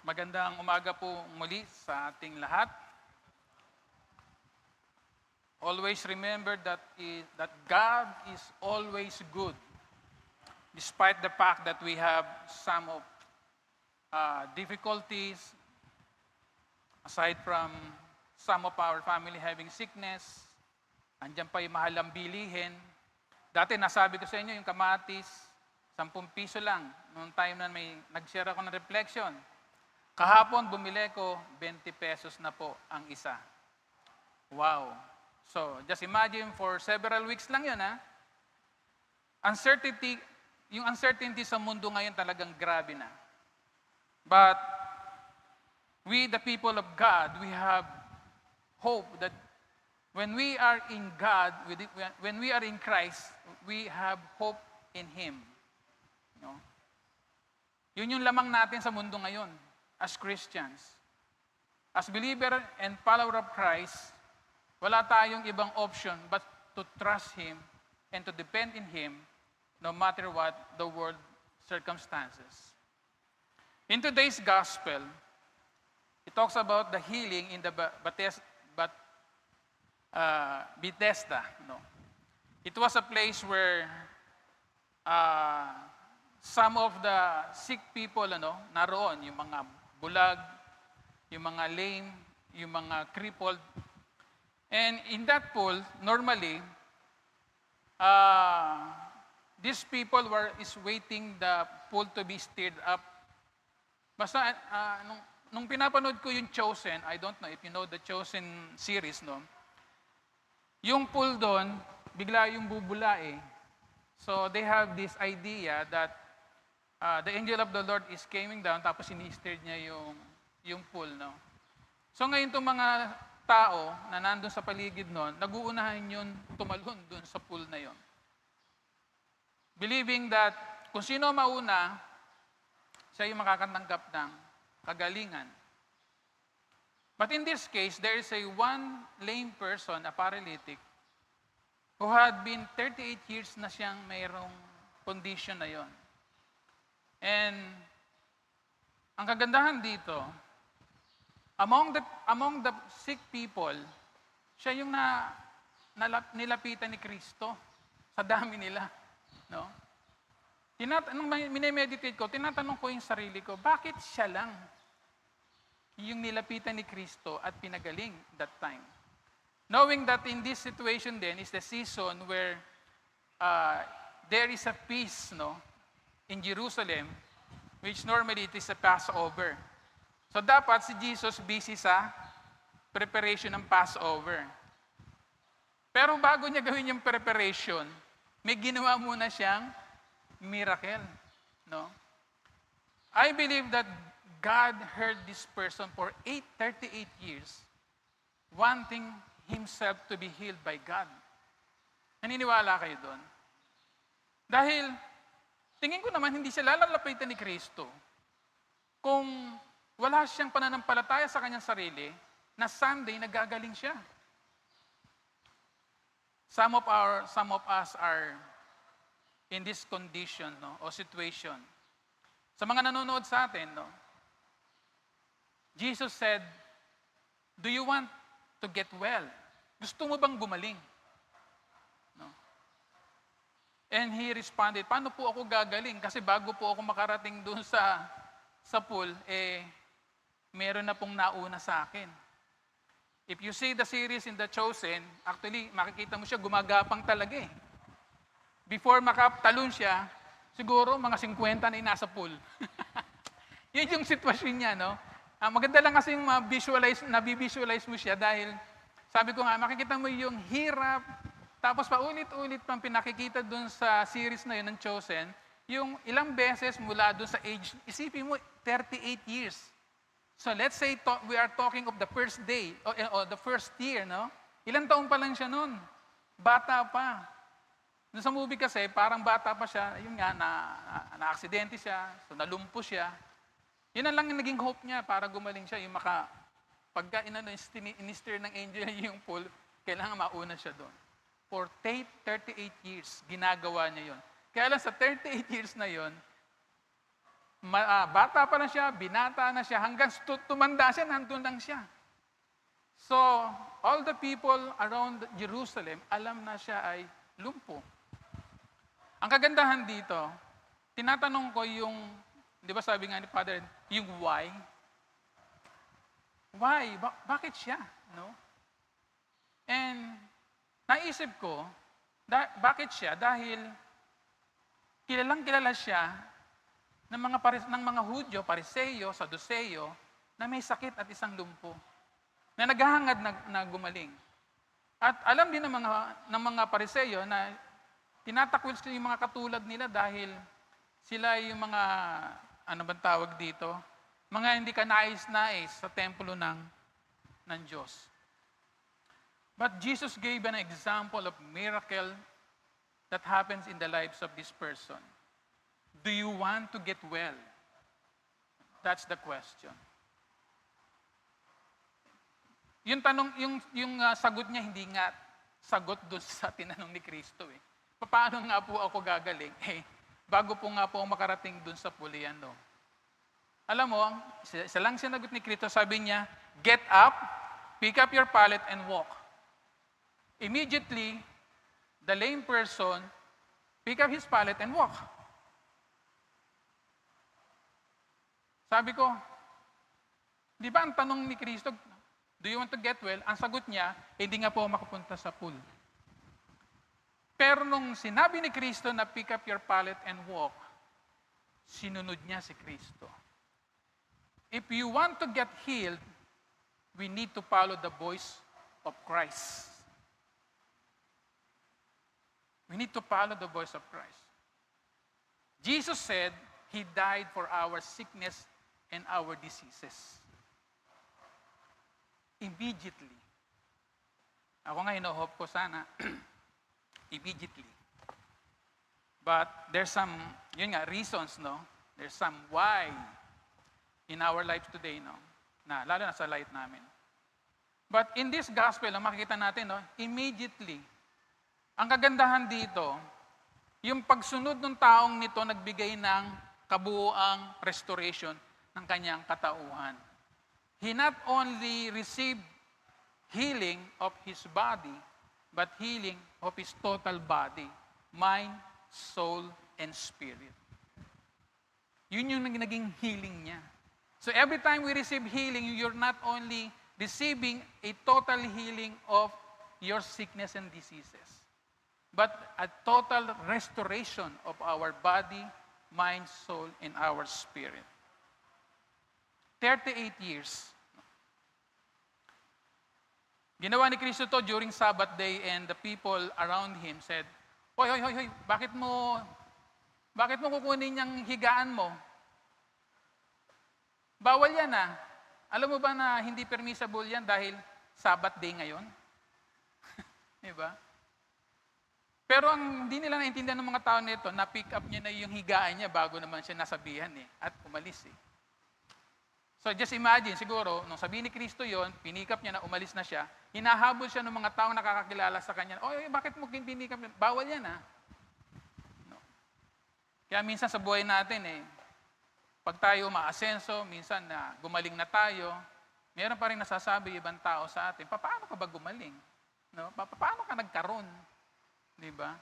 Magandang umaga po muli sa ating lahat. Always remember that God is always good, despite the fact that we have some of difficulties, aside from some of our family having sickness, andyan pa yung mahalang bilihin. Dati nasabi ko sa inyo yung kamatis, 10 piso lang. Noong time na may nag-share ako ng reflection. Kahapon bumili ko, 20 pesos na po ang isa. Wow. So, just imagine for several weeks lang yun, ha? Yung uncertainty sa mundo ngayon talagang grabe na. But, we the people of God, we have hope that when we are in God, when we are in Christ, we have hope in Him. No? Yun yung lamang natin sa mundo ngayon as Christians. As believer and follower of Christ, wala tayong ibang option but to trust Him and to depend in Him no matter what the world circumstances. In today's gospel, it talks about the healing in the Bethesda. No? It was a place where some of the sick people naroon, yung mga bulag, yung mga lame, yung mga crippled. And in that pool, normally, these people is waiting the pool to be stirred up. Basta nung pinapanood ko yung Chosen, I don't know if you know the Chosen series, no? Yung pool doon, bigla yung bubula eh. So they have this idea that the angel of the Lord is coming down, tapos sinistirred niya yung pool, no? So ngayon itong mga tao na nandun sa paligid nun, nag-uunahan yun tumalon dun sa pool na yun. Believing that kung sino mauna, siya yung makakatanggap ng kagalingan. But in this case, there is one lame person, a paralytic, who had been 38 years na siyang mayroong condition na yon. And ang kagandahan dito, among the sick people, siya yung nilapitan ni Kristo sa dami nila, no? Nung minemeditate ko, tinatanong ko yung sarili ko, bakit siya lang yung nilapitan ni Kristo at pinagaling that time? Knowing that in this situation then is the season where there is a feast, no, in Jerusalem, which normally it is a Passover. So dapat si Jesus busy sa preparation ng Passover. Pero bago niya gawin yung preparation, may ginawa muna siyang miracle, no? I believe that God heard this person for 38 years, wanting himself to be healed by God. Naniniwala kayo doon? Dahil, tingin ko naman hindi siya lalalapitan ni Kristo kung wala siyang pananampalataya sa kanyang sarili na someday nagagaling siya. Some of us are in this condition, no, o situation. Sa mga nanonood sa atin, no, Jesus said, "Do you want to get well? Gusto mo bang gumaling?" No? And he responded, "Paano po ako gagaling? Kasi bago po ako makarating doon sa pool, meron na pong nauna sa akin." If you see the series in The Chosen, actually, makikita mo siya gumagapang talaga eh. Before makatalon siya, siguro mga 50 na nasa pool. Yun yung sitwasyon niya, no? Maganda lang kasi yung nabivisualize mo siya dahil sabi ko nga, makikita mo yung hirap, tapos paulit-ulit pang pinakikita dun sa series na yun ng Chosen, yung ilang beses mula dun sa age, isipin mo, 38 years. So let's say we are talking of the first day, or the first year, no? Ilang taon pa lang siya nun? Bata pa. Doon sa movie kasi, parang bata pa siya, yun nga, na-aksidente siya, so nalumpo siya. Yun na lang yung naging hope niya para gumaling siya, yung pagka in-steer ng angel yung pool, kailangan mauna siya doon. For 38 years, ginagawa niya yun. Kaya lang sa 38 years na yun, Bata pa lang siya, binata na siya, hanggang tumanda siya, nandun lang siya. So, all the people around Jerusalem, alam na siya ay lumpo. Ang kagandahan dito, tinatanong ko yung, di ba sabi nga ni Father, yung why? Why? Bakit siya? No? And naisip ko, bakit siya? Dahil kilalang kilala siya ng mga Hudyo, Pariseyo, Saduseyo, na may sakit at isang lumpo, na naghahangad na gumaling. At alam din ng mga Pariseyo na tinatakwil sila yung mga katulad nila dahil sila yung mga, ano bang tawag dito? Mga hindi ka nais-nais sa templo ng Diyos. But Jesus gave an example of miracle that happens in the lives of this person. Do you want to get well? That's the question. Yung tanong, yung sagot niya hindi nga sagot doon sa tinanong ni Kristo eh. Paano nga po ako gagaling? Bago po nga po ako makarating doon sa pulian, no? Alam mo, isa lang sinagot ni Kristo, sabi niya, get up, pick up your pallet and walk. Immediately, the lame person pick up his pallet and walk. Sabi ko, di ba ang tanong ni Kristo, do you want to get well? Ang sagot niya, hindi nga po makapunta sa pool. Pero nung sinabi ni Kristo na pick up your pallet and walk, sinunod niya si Kristo. If you want to get healed, we need to follow the voice of Christ. We need to follow the voice of Christ. Jesus said, He died for our sickness and our diseases. Immediately. Ako nga hino-hope ko sana, immediately. But there's some, reasons, no? There's some why in our lives today, no? Lalo na sa light namin. But in this gospel, ang makikita natin, no? Immediately. Ang kagandahan dito, yung pagsunod ng taong nito nagbigay ng kabuuang restoration ng kanyang katauhan. He not only received healing of his body, but healing of his total body, mind, soul, and spirit. Yun yung naging healing niya. So every time we receive healing, you're not only receiving a total healing of your sickness and diseases, but a total restoration of our body, mind, soul, and our spirit. 38 years. Ginawa ni Kristo to during Sabbath day, and the people around him said, Hoy, bakit mo kukunin yung higaan mo? Bawal yan ah. Alam mo ba na hindi permissible yan dahil Sabbath day ngayon? Diba? Pero ang hindi nila naintindihan ng mga tao nito, na-pick up niya na yung higaan niya bago naman siya nasabihan at umalis eh. So just imagine, siguro, nung sabihin ni Kristo yon, pinikap niya na umalis na siya, hinahabol siya ng mga taong nakakakilala sa kanya, bakit mo pinikap? Bawal yan ah. No. Kaya minsan sa buhay natin pag tayo maasenso, minsan na gumaling na tayo, meron pa rin nasasabi ibang tao sa atin, paano ka ba gumaling? No? Paano ka nagkaroon? Diba?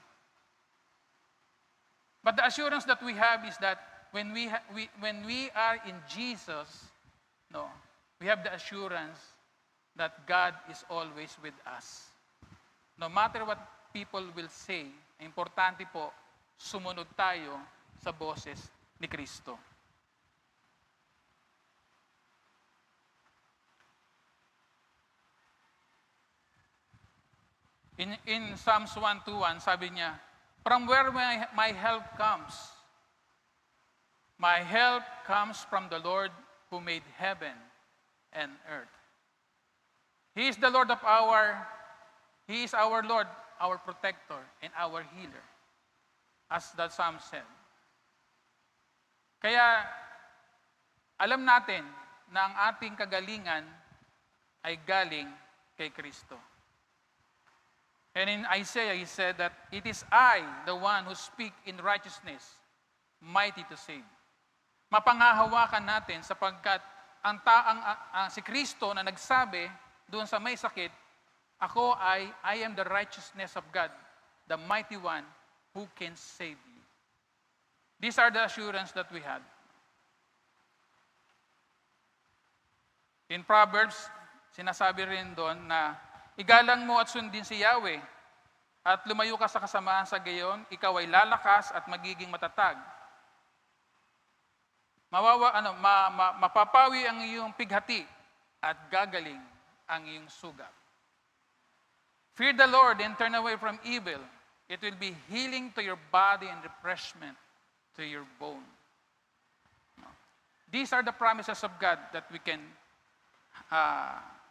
But the assurance that we have is that when we are in Jesus, we have the assurance that God is always with us. No matter what people will say, importante po, sumunod tayo sa boses ni Kristo. In Psalms 1:1, sabi niya, from where my help comes? My help comes from the Lord who made heaven and earth. He is the Lord He is our Lord, our protector, and our healer, as the Psalm said. Kaya, alam natin na ang ating kagalingan ay galing kay Kristo. And in Isaiah, he said that, it is I, the one who speak in righteousness, mighty to save. mapangahawakan natin sapagkat si Kristo na nagsabi doon sa may sakit, I am the righteousness of God, the mighty one who can save you. These are the assurance that we had. In Proverbs, sinasabi rin doon na igalang mo at sundin si Yahweh at lumayo ka sa kasamaan sa gayon, ikaw ay lalakas at magiging matatag. Mapapawi ang iyong pighati at gagaling ang iyong sugat. Fear the Lord and turn away from evil. It will be healing to your body and refreshment to your bone. These are the promises of God that we can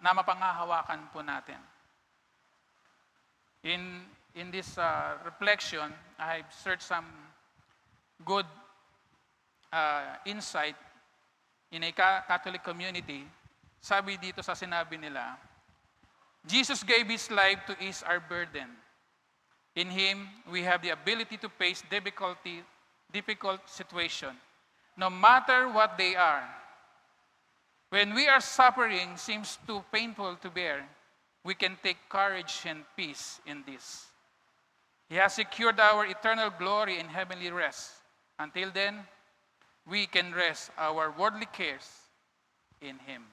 na mapangahawakan po natin. In this reflection, I have searched some good insight in a Catholic community. Sabi dito sa sinabi nila, Jesus gave His life to ease our burden. In Him, we have the ability to face difficult situation, no matter what they are. When we are suffering seems too painful to bear, we can take courage and peace in this. He has secured our eternal glory and heavenly rest. Until then, we can rest our worldly cares in Him.